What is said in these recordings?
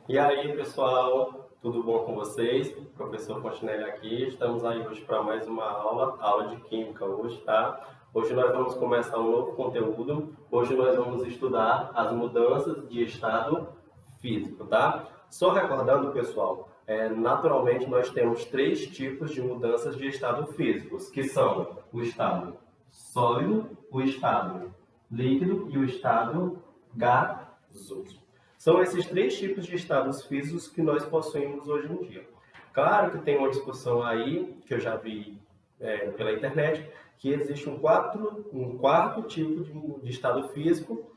E aí, pessoal, tudo bom com vocês? Professor Fontenelle aqui. Estamos aí hoje para mais uma aula de Química hoje, tá? Hoje nós vamos começar um novo conteúdo. Hoje nós vamos estudar as mudanças de estado físico, tá? Só recordando, pessoal, naturalmente nós temos três tipos de mudanças de estado físicos, que são o estado sólido, o estado líquido e o estado gasoso. São esses três tipos de estados físicos que nós possuímos hoje em dia. Claro que tem uma discussão aí, que eu já vi pela internet, que existe um quarto tipo de estado físico,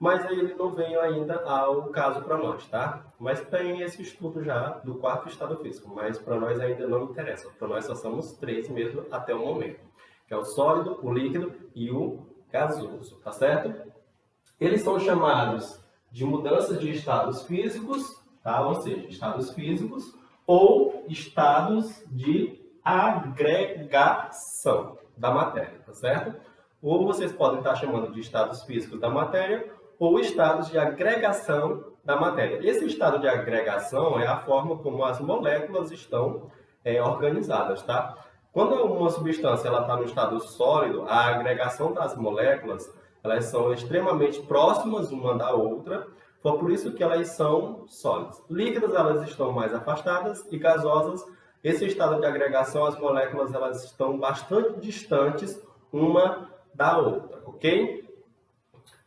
mas aí ele não veio ainda ao caso para nós, tá? Mas tem esse estudo já do quarto estado físico, mas para nós ainda não interessa. Para nós só somos três mesmo até o momento, que é o sólido, o líquido e o gasoso, tá certo? Eles são chamados de mudanças de estados físicos, tá? Ou seja, estados físicos ou estados de agregação da matéria, tá certo? Ou vocês podem estar chamando de estados físicos da matéria ou estados de agregação da matéria. Esse estado de agregação é a forma como as moléculas estão organizadas, tá? Quando uma substância está no estado sólido, a agregação das moléculas elas são extremamente próximas uma da outra, foi por isso que elas são sólidas. Líquidas, elas estão mais afastadas e gasosas, esse estado de agregação, as moléculas elas estão bastante distantes uma da outra, ok?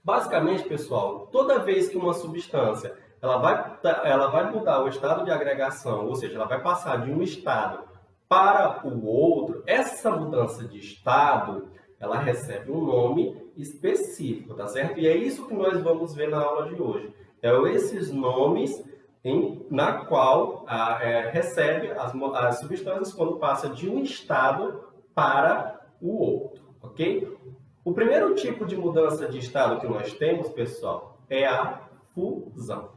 Basicamente, pessoal, toda vez que uma substância ela vai mudar o estado de agregação, ou seja, ela vai passar de um estado para o outro, essa mudança de estado ela recebe um nome específico, tá certo? E é isso que nós vamos ver na aula de hoje. É esses nomes na qual recebe as substâncias quando passa de um estado para o outro, ok? O primeiro tipo de mudança de estado que nós temos, pessoal, é a fusão,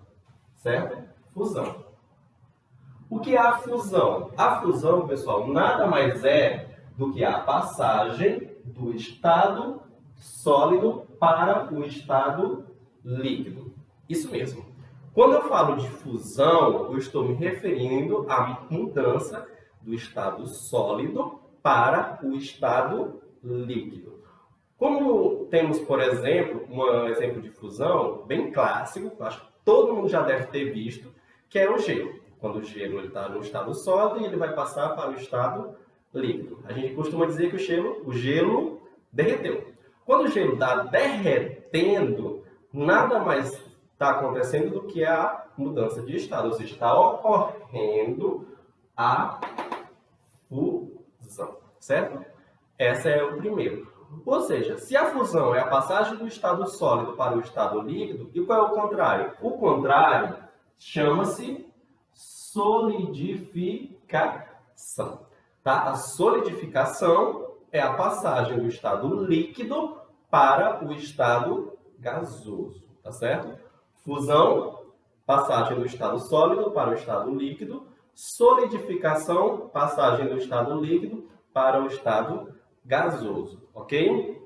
certo? Fusão. O que é a fusão? A fusão, pessoal, nada mais é do que a passagem do estado sólido para o estado líquido. Isso mesmo. Quando eu falo de fusão, eu estou me referindo à mudança do estado sólido para o estado líquido. Como temos, por exemplo, um exemplo de fusão bem clássico, acho que todo mundo já deve ter visto, que é o gelo. Quando o gelo está no estado sólido e ele vai passar para o estado líquido. A gente costuma dizer que o gelo derreteu. Quando o gelo está derretendo, nada mais está acontecendo do que a mudança de estado, ou seja, está ocorrendo a fusão, certo? Esse é o primeiro. Ou seja, se a fusão é a passagem do estado sólido para o estado líquido, e qual é o contrário? O contrário chama-se solidificação. Tá? A solidificação é a passagem do estado líquido para o estado gasoso, tá certo? Fusão, passagem do estado sólido para o estado líquido. Solidificação, passagem do estado líquido para o estado gasoso, ok?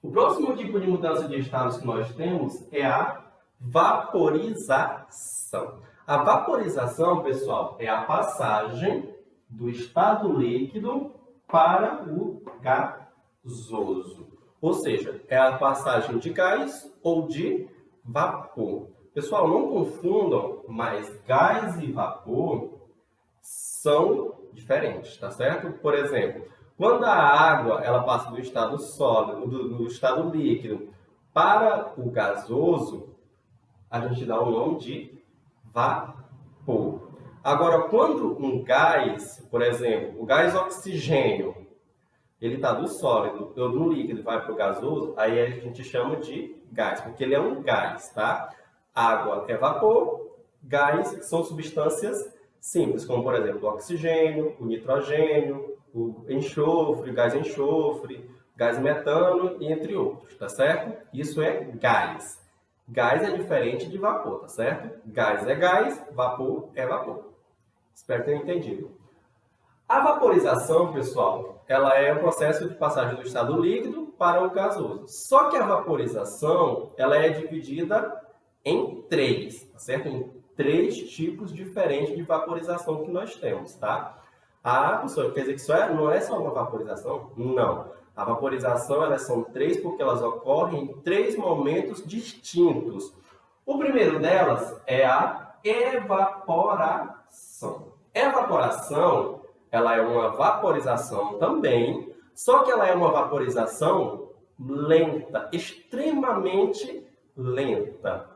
O próximo tipo de mudança de estados que nós temos é a vaporização. A vaporização, pessoal, é a passagem do estado líquido para o gasoso. Ou seja, é a passagem de gás ou de vapor. Pessoal, não confundam, mas gás e vapor são diferentes, tá certo? Por exemplo, quando a água ela passa do estado sólido, do estado líquido para o gasoso, a gente dá o nome de vapor. Agora, quando um gás, por exemplo, o gás oxigênio, ele está do sólido ou do líquido vai para o gasoso, aí a gente chama de gás, porque ele é um gás, tá? Água é vapor, gás são substâncias simples, como por exemplo o oxigênio, o nitrogênio, o enxofre, gás metano e entre outros, tá certo? Isso é gás. Gás é diferente de vapor, tá certo? Gás é gás, vapor é vapor. Espero ter entendido. A vaporização, pessoal, ela é o processo de passagem do estado líquido para o gasoso. Só que a vaporização, ela é dividida em três, tá certo? Em três tipos diferentes de vaporização que nós temos, tá? Professor, quer dizer que isso não é só uma vaporização? Não. A vaporização, elas são três porque elas ocorrem em três momentos distintos. O primeiro delas é a evaporação. Evaporação, ela é uma vaporização também, só que ela é uma vaporização lenta, extremamente lenta,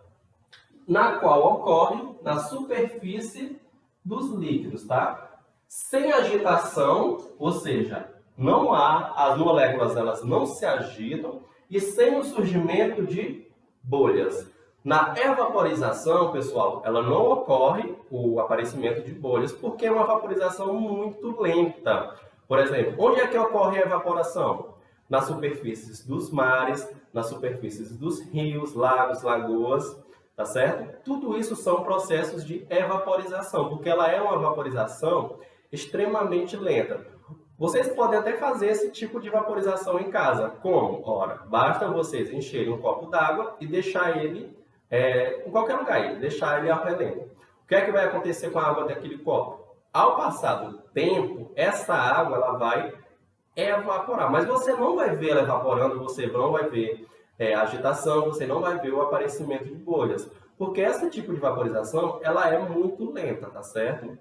na qual ocorre na superfície dos líquidos, tá? Sem agitação, ou seja, não há, as moléculas elas não se agitam e sem o surgimento de bolhas. Na evaporização, pessoal, ela não ocorre o aparecimento de bolhas porque é uma vaporização muito lenta. Por exemplo, onde é que ocorre a evaporação? Nas superfícies dos mares, nas superfícies dos rios, lagos, lagoas, tá certo? Tudo isso são processos de evaporização, porque ela é uma vaporização extremamente lenta. Vocês podem até fazer esse tipo de vaporização em casa. Como? Ora, basta vocês encherem um copo d'água e deixar ele em qualquer lugar, deixar ele ao relento. O que é que vai acontecer com a água daquele copo? Ao passar do tempo, essa água ela vai evaporar, mas você não vai ver ela evaporando, você não vai ver agitação, você não vai ver o aparecimento de bolhas, porque esse tipo de vaporização ela é muito lenta, tá certo?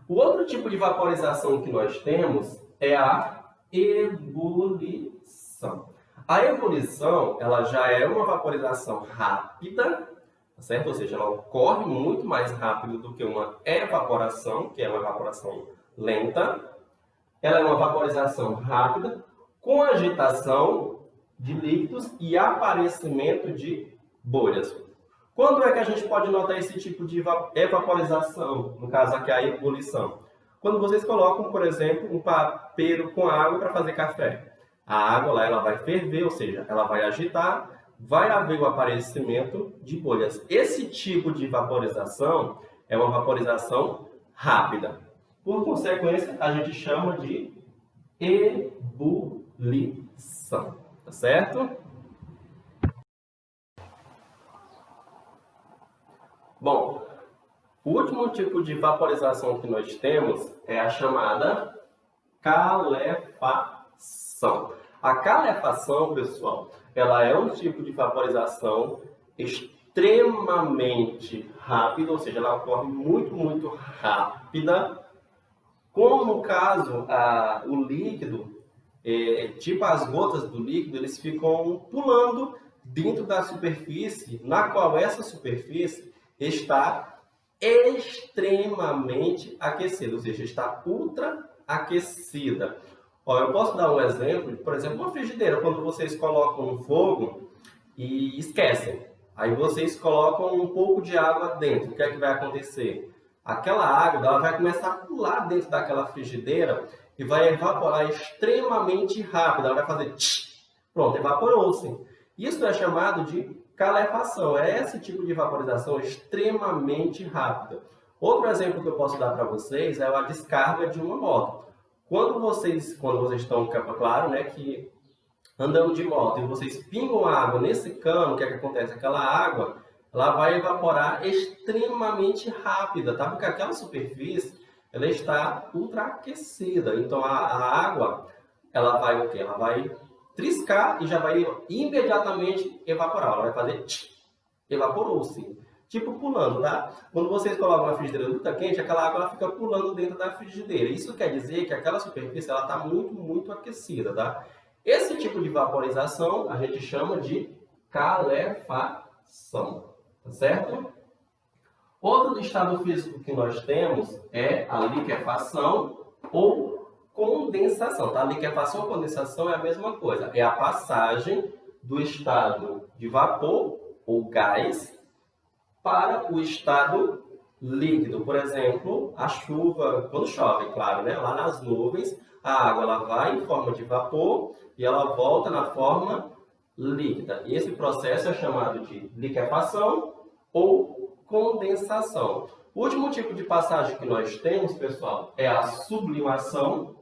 O outro tipo de vaporização que nós temos é a ebulição. A ebulição, ela já é uma vaporização rápida, tá certo? Ou seja, ela ocorre muito mais rápido do que uma evaporação, que é uma evaporação lenta. Ela é uma vaporização rápida, com agitação de líquidos e aparecimento de bolhas. Quando é que a gente pode notar esse tipo de evaporização? No caso aqui, a ebulição. Quando vocês colocam, por exemplo, um papeiro com água para fazer café. A água lá ela vai ferver, ou seja, ela vai agitar, vai haver o aparecimento de bolhas. Esse tipo de vaporização é uma vaporização rápida. Por consequência, a gente chama de ebulição. Tá certo? Bom, o último tipo de vaporização que nós temos é a chamada calefação. A calefação, pessoal, ela é um tipo de vaporização extremamente rápida, ou seja, ela ocorre muito rápida. Como no caso, o líquido, tipo as gotas do líquido, eles ficam pulando dentro da superfície, na qual essa superfície está extremamente aquecida, ou seja, está ultra aquecida. Eu posso dar um exemplo, por exemplo, uma frigideira, quando vocês colocam no fogo e esquecem. Aí vocês colocam um pouco de água dentro, o que é que vai acontecer? Aquela água ela vai começar a pular dentro daquela frigideira e vai evaporar extremamente rápido, ela vai fazer tch, pronto, evaporou-se. Isso é chamado de calefação, é esse tipo de vaporização extremamente rápida. Outro exemplo que eu posso dar para vocês é a descarga de uma moto. Quando vocês estão, claro, né, que andando de moto e vocês pingam água nesse cano, o que é que acontece? Aquela água ela vai evaporar extremamente rápida, tá? Porque aquela superfície ela está ultraaquecida. Então a água ela vai o quê? Ela vai triscar e já vai imediatamente evaporar. Ela vai fazer evaporou-se. Tipo pulando, tá? Quando vocês colocam na frigideira muito quente, aquela água ela fica pulando dentro da frigideira. Isso quer dizer que aquela superfície ela está muito aquecida, tá? Esse tipo de vaporização a gente chama de calefação, tá certo? Outro estado físico que nós temos é a liquefação ou condensação, tá? Liquefação ou condensação é a mesma coisa, é a passagem do estado de vapor ou gás para o estado líquido. Por exemplo, a chuva, quando chove, claro, né? Lá nas nuvens, a água ela vai em forma de vapor e ela volta na forma líquida. E esse processo é chamado de liquefação ou condensação. O último tipo de passagem que nós temos, pessoal, é a sublimação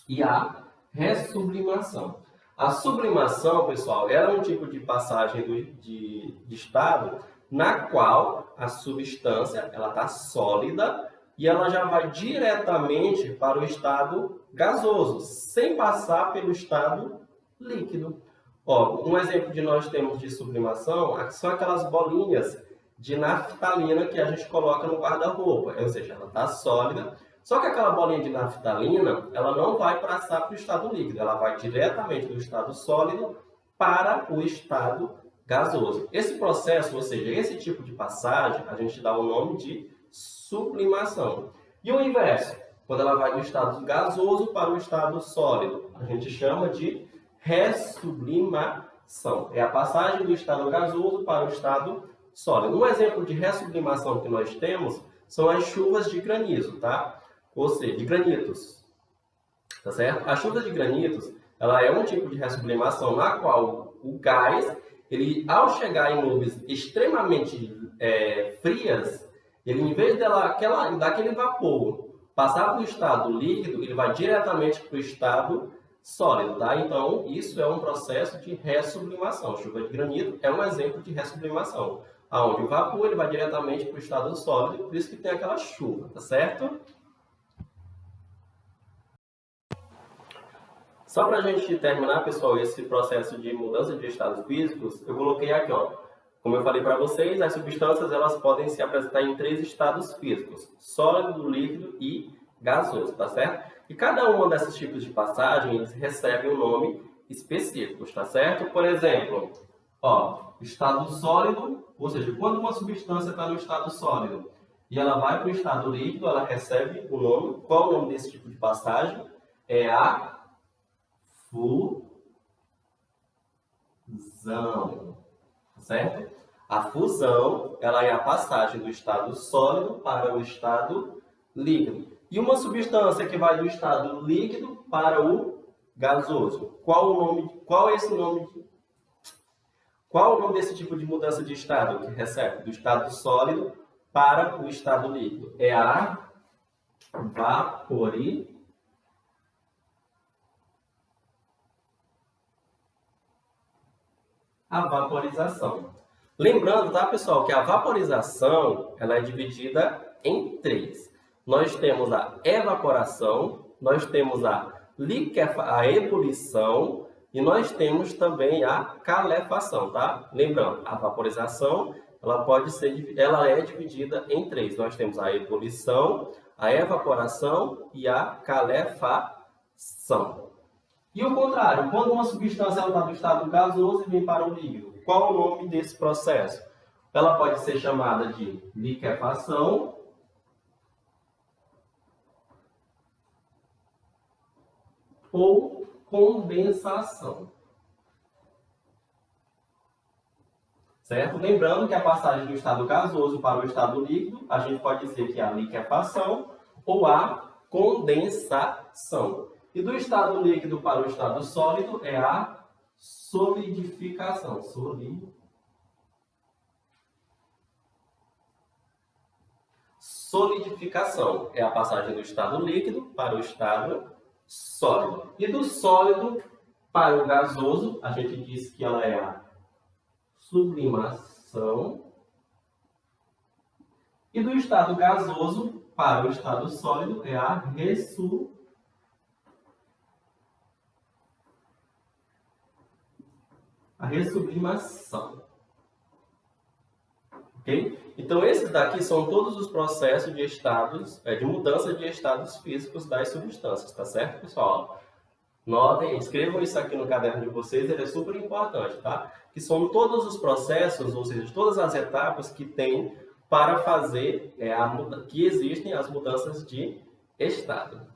e a ressublimação. A sublimação, pessoal, ela é um tipo de passagem de estado na qual a substância ela está sólida e ela já vai diretamente para o estado gasoso, sem passar pelo estado líquido. Ó, um exemplo de nós temos de sublimação são aquelas bolinhas de naftalina que a gente coloca no guarda-roupa, ou seja, ela está sólida, só que aquela bolinha de naftalina, ela não vai passar para o estado líquido, ela vai diretamente do estado sólido para o estado gasoso. Esse processo, ou seja, esse tipo de passagem, a gente dá o nome de sublimação. E o inverso, quando ela vai do estado gasoso para o estado sólido, a gente chama de ressublimação. É a passagem do estado gasoso para o estado sólido. Um exemplo de ressublimação que nós temos são as chuvas de granizo, tá? Ou seja, de granitos, tá certo? A chuva de granitos, ela é um tipo de ressublimação na qual o gás, ele, ao chegar em nuvens extremamente frias, ele, em vez daquele vapor passar para o estado líquido, ele vai diretamente para o estado sólido, tá? Então, isso é um processo de ressublimação. Chuva de granito é um exemplo de ressublimação, onde o vapor ele vai diretamente para o estado sólido, por isso que tem aquela chuva, tá certo? Só para a gente terminar, pessoal, esse processo de mudança de estados físicos, eu coloquei aqui, ó. Como eu falei para vocês, as substâncias elas podem se apresentar em 3 estados físicos: sólido, líquido e gasoso, tá certo? E cada uma desses tipos de passagem, eles recebem um nome específico, tá certo? Por exemplo, ó, estado sólido, ou seja, quando uma substância está no estado sólido e ela vai para o estado líquido, ela recebe o nome. Qual o nome desse tipo de passagem? É a fusão, certo? A fusão, ela é a passagem do estado sólido para o estado líquido. E uma substância que vai do estado líquido para o gasoso. Qual o nome desse tipo de mudança de estado que recebe do estado sólido para o estado líquido? É a vaporização. Lembrando, tá, pessoal, que a vaporização ela é dividida em 3. Nós temos a evaporação, nós temos a ebulição e nós temos também a calefação, tá? Lembrando, a vaporização ela é dividida em 3. Nós temos a ebulição, a evaporação e a calefação. E o contrário, quando uma substância está do estado gasoso e vem para o líquido, qual o nome desse processo? Ela pode ser chamada de liquefação ou condensação. Certo? Lembrando que a passagem do estado gasoso para o estado líquido, a gente pode dizer que é a liquefação ou a condensação. E do estado líquido para o estado sólido é a solidificação. Solidificação é a passagem do estado líquido para o estado sólido. E do sólido para o gasoso, a gente diz que ela é a sublimação. E do estado gasoso para o estado sólido é a ressublimação. Ok? Então, esses daqui são todos os processos de de mudança de estados físicos das substâncias, tá certo, pessoal? Notem, escrevam isso aqui no caderno de vocês, ele é super importante, tá? Que são todos os processos, ou seja, todas as etapas que tem para fazer, que existem as mudanças de estado.